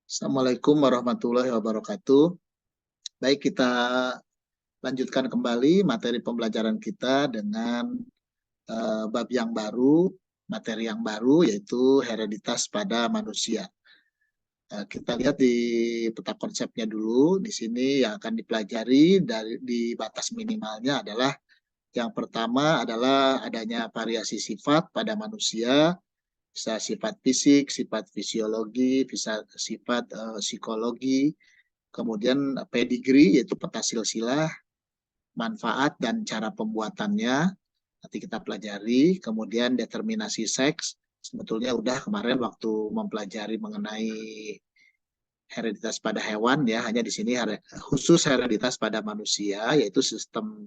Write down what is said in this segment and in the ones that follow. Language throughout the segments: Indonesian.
Assalamualaikum warahmatullahi wabarakatuh. Baik, kita lanjutkan kembali materi pembelajaran kita dengan bab yang baru, materi yang baru, yaitu hereditas pada manusia. Kita lihat di peta konsepnya dulu. Di sini yang akan dipelajari di batas minimalnya adalah yang pertama adalah adanya variasi sifat pada manusia, bisa sifat fisik, sifat fisiologi, bisa sifat psikologi. Kemudian pedigree, yaitu peta silsilah, manfaat dan cara pembuatannya, nanti kita pelajari. Kemudian determinasi seks, sebetulnya udah kemarin waktu mempelajari mengenai hereditas pada hewan ya, hanya di sini khusus hereditas pada manusia, yaitu sistem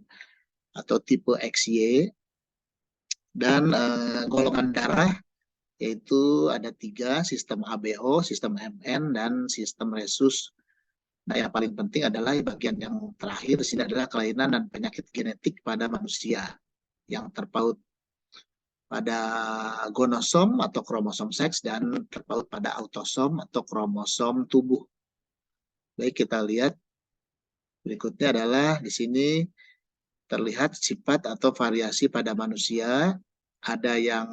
atau tipe XY. Dan golongan darah, yaitu ada 3, sistem ABO, sistem MN, dan sistem resus. Nah, yang paling penting adalah bagian yang terakhir di sini adalah kelainan dan penyakit genetik pada manusia yang terpaut pada gonosom atau kromosom seks dan terpaut pada autosom atau kromosom tubuh. Baik, kita lihat berikutnya adalah di sini terlihat sifat atau variasi pada manusia. Ada yang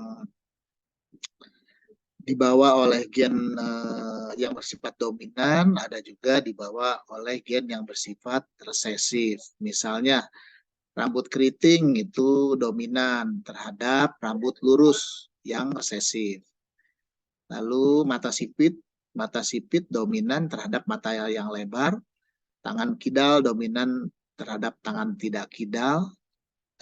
dibawa oleh gen yang bersifat dominan, ada juga dibawa oleh gen yang bersifat resesif. Misalnya, rambut keriting itu dominan terhadap rambut lurus yang resesif. Lalu mata sipit dominan terhadap mata yang lebar, tangan kidal dominan terhadap tangan tidak kidal.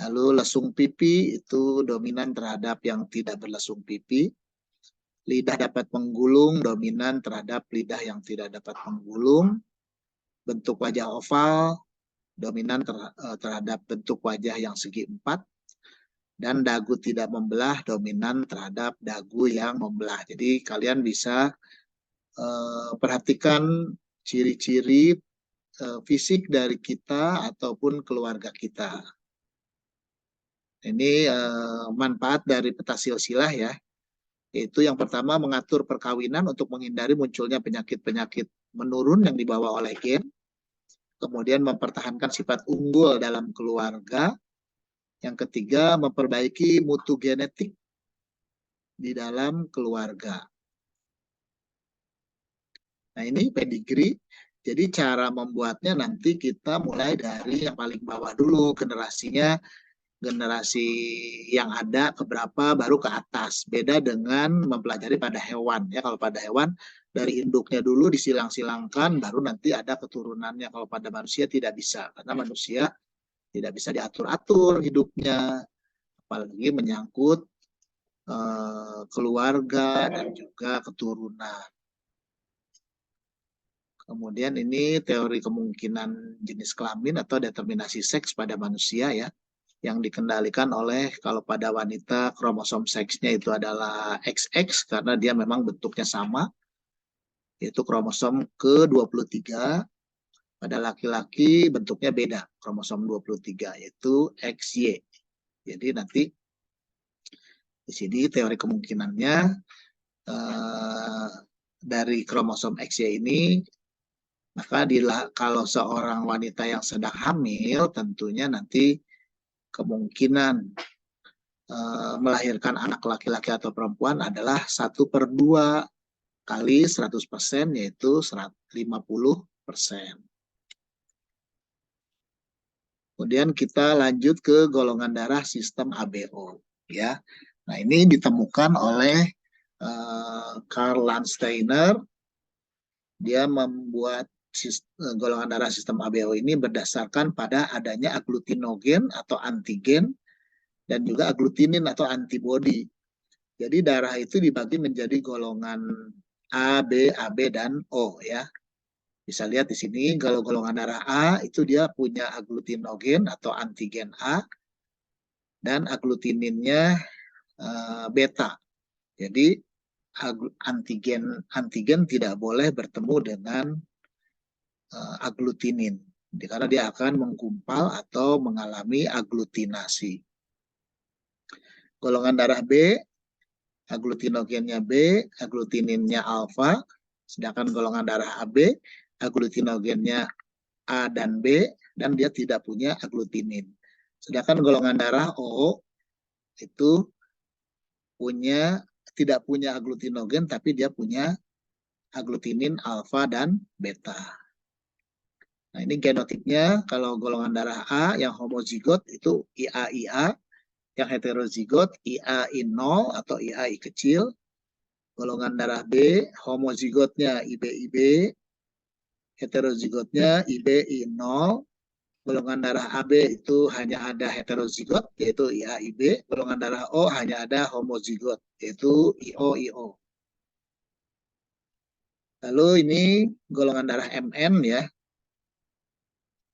Lalu lesung pipi itu dominan terhadap yang tidak berlesung pipi. Lidah dapat menggulung, dominan terhadap lidah yang tidak dapat menggulung. Bentuk wajah oval, dominan terhadap bentuk wajah yang segi empat. Dan dagu tidak membelah, dominan terhadap dagu yang membelah. Jadi kalian bisa perhatikan ciri-ciri fisik dari kita ataupun keluarga kita. Ini manfaat dari peta silsilah ya. Yaitu yang pertama mengatur perkawinan untuk menghindari munculnya penyakit-penyakit menurun yang dibawa oleh gen. Kemudian mempertahankan sifat unggul dalam keluarga. Yang ketiga, memperbaiki mutu genetik di dalam keluarga. Nah, ini pedigree. Jadi cara membuatnya nanti kita mulai dari yang paling bawah dulu, generasi yang ada keberapa baru ke atas. Beda dengan mempelajari pada hewan ya. Kalau pada hewan dari induknya dulu disilang-silangkan baru nanti ada keturunannya. Kalau pada manusia tidak bisa, karena manusia tidak bisa diatur-atur hidupnya, apalagi menyangkut keluarga dan juga keturunan. Kemudian ini teori kemungkinan jenis kelamin atau determinasi seks pada manusia ya, yang dikendalikan oleh, kalau pada wanita kromosom seksnya itu adalah XX karena dia memang bentuknya sama, yaitu kromosom ke-23. Pada laki-laki bentuknya beda, kromosom 23, yaitu XY. Jadi nanti di sini teori kemungkinannya dari kromosom XY ini, maka kalau seorang wanita yang sedang hamil, tentunya nanti kemungkinan melahirkan anak laki-laki atau perempuan adalah 1/2 kali 100%, yaitu 50%. Kemudian kita lanjut ke golongan darah sistem ABO. Ya. Nah, ini ditemukan oleh Karl Landsteiner. Dia membuat golongan darah sistem ABO ini berdasarkan pada adanya agglutinogen atau antigen dan juga agglutinin atau antibodi. Jadi darah itu dibagi menjadi golongan A, B, AB, dan O ya. Bisa lihat di sini kalau golongan darah A itu dia punya agglutinogen atau antigen A dan agglutininnya beta. Jadi antigen tidak boleh bertemu dengan agglutinin karena dia akan menggumpal atau mengalami agglutinasi. Golongan darah B, agglutinogennya B, agglutininnya alfa, Sedangkan golongan darah AB, aglutinogennya A dan B, dan dia tidak punya aglutinin. Sedangkan golongan darah O itu tidak punya aglutinogen, tapi dia punya aglutinin alfa dan beta. Nah, ini genotipnya. Kalau golongan darah A yang homozigot itu IA-IA, yang heterozigot IAI0 atau IAI kecil. Golongan darah B homozigotnya IB-IB, heterozigotnya IB-I0. Golongan darah AB itu hanya ada heterozigot, yaitu IA-IB. Golongan darah O hanya ada homozigot, yaitu IO-IO. Lalu ini golongan darah MN ya.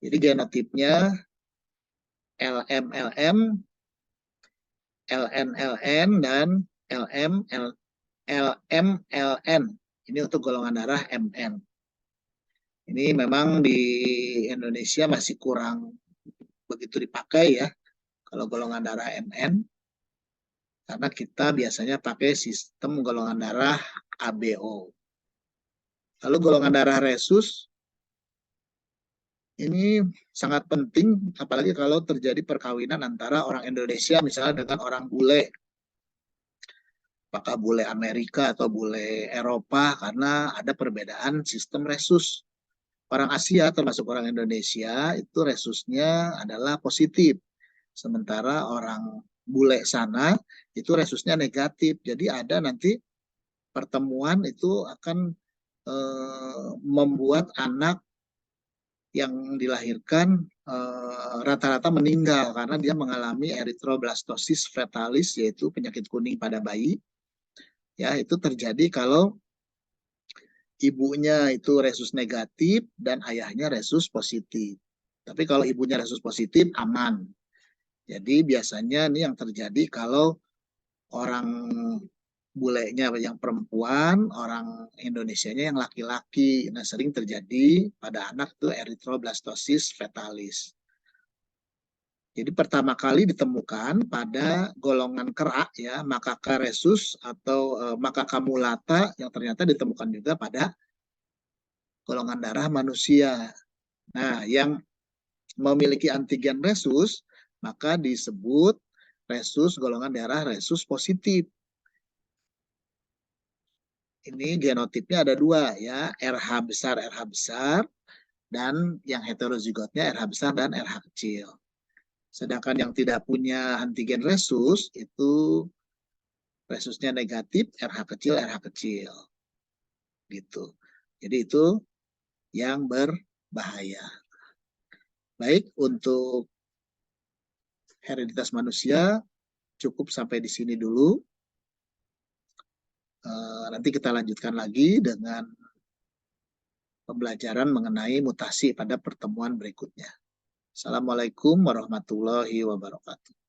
Jadi genotipnya LM-LM, LN-LN, dan LM-LN. Ini untuk golongan darah MN. Ini memang di Indonesia masih kurang begitu dipakai ya, kalau golongan darah MN. Karena kita biasanya pakai sistem golongan darah ABO. Lalu golongan darah resus, ini sangat penting, apalagi kalau terjadi perkawinan antara orang Indonesia misalnya dengan orang bule. Apakah bule Amerika atau bule Eropa, karena ada perbedaan sistem resus. Orang Asia termasuk orang Indonesia itu resusnya adalah positif. Sementara orang bule sana itu resusnya negatif. Jadi ada nanti pertemuan itu akan membuat anak yang dilahirkan rata-rata meninggal karena dia mengalami erythroblastosis fetalis, yaitu penyakit kuning pada bayi. Ya, itu terjadi kalau ibunya itu resus negatif dan ayahnya resus positif. Tapi kalau ibunya resus positif aman. Jadi biasanya ini yang terjadi kalau orang bulenya yang perempuan, orang Indonesianya yang laki-laki. Nah, sering terjadi pada anak itu erythroblastosis fetalis. Jadi pertama kali ditemukan pada golongan kerak ya, Macaca rhesus atau Macaca mulata, yang ternyata ditemukan juga pada golongan darah manusia. Nah, yang memiliki antigen resus maka disebut resus golongan darah resus positif. Ini genotipnya ada dua ya, RH besar, dan yang heterozigotnya RH besar dan RH kecil. Sedangkan yang tidak punya antigen resus itu resusnya negatif, RH kecil. Gitu. Jadi itu yang berbahaya. Baik, untuk hereditas manusia cukup sampai di sini dulu. Nanti kita lanjutkan lagi dengan pembelajaran mengenai mutasi pada pertemuan berikutnya. Assalamualaikum warahmatullahi wabarakatuh.